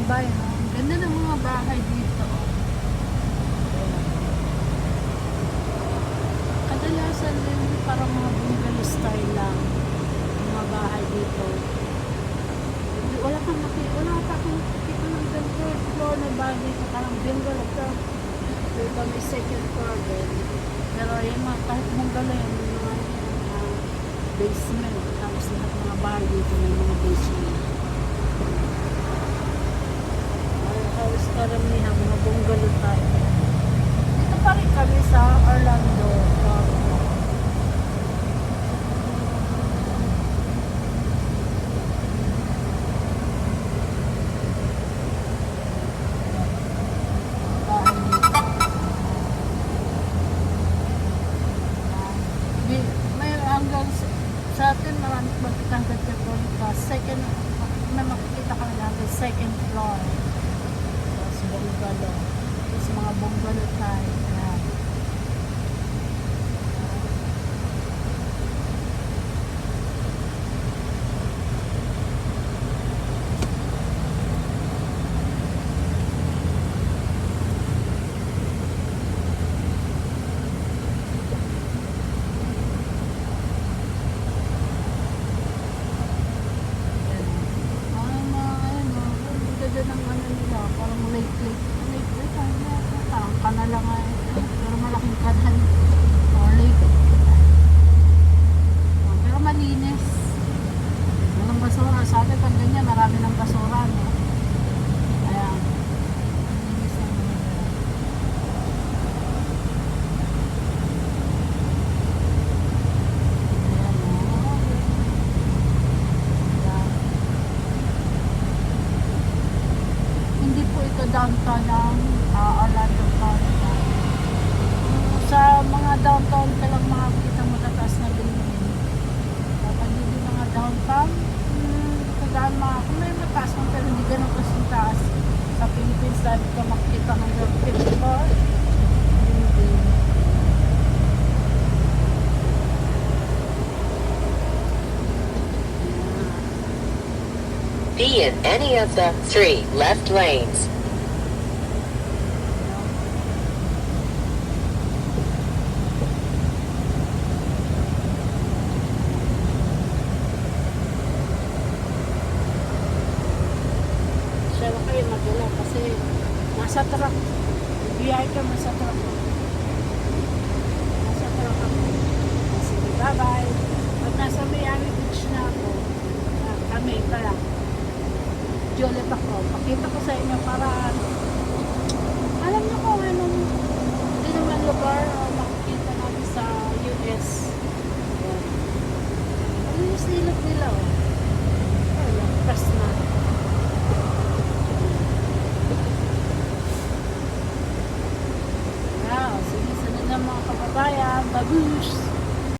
kababayan, no? Ang ganda ng mga bahay dito. Kadalasan din parang mga bungalow style lang ang mga bahay dito. Wala pa akong nakikita ng third floor na bahay dito. Parang bungalow ka. Dito may second floor din. Pero yung mga kahit bungalow yung mga basement. Tapos lahat mga bahay dito may mga basement. Halos karamihan mga bungalow tayo. Dito pa rin kami sa Orlando, Florida. May hanggang sa atin marami magkikang ganda second, may makikita kami natin second floor. Tapos bungalow. Tapos mga bungalow tayo. Yan. Ng ano nila, parang late, parang kana lang ay, pero malaking kanan or late. Pero malinis. Walang basura. Sa atin pag ganyan, marami ng basura, no? Ayan. Malinis na mga downtown ng Orlando, Florida. Sa mga downtown ka lang makakita matataas na building. Kapag hindi mga downtown, kagaan kung may mataas man pero hindi ganun kasing taas. Sa Philippines, dahil ka makikita hanggang 5th floor. Be in any of the 3 left lanes. Siya kayo magdala kasi nasa truck. Biyahe ka, nasa truck. Nasa truck ako. Sige, bye-bye. Pag nasa Miami Beach na ako, kami pala. Juliet ako. Pakita ko sa inyo para alam nyo kung anong hindi naman lugar o makikita natin sa US. Ano yung silot nila o? Press na. Wow, sige, sunod na mga kababayan. Babush!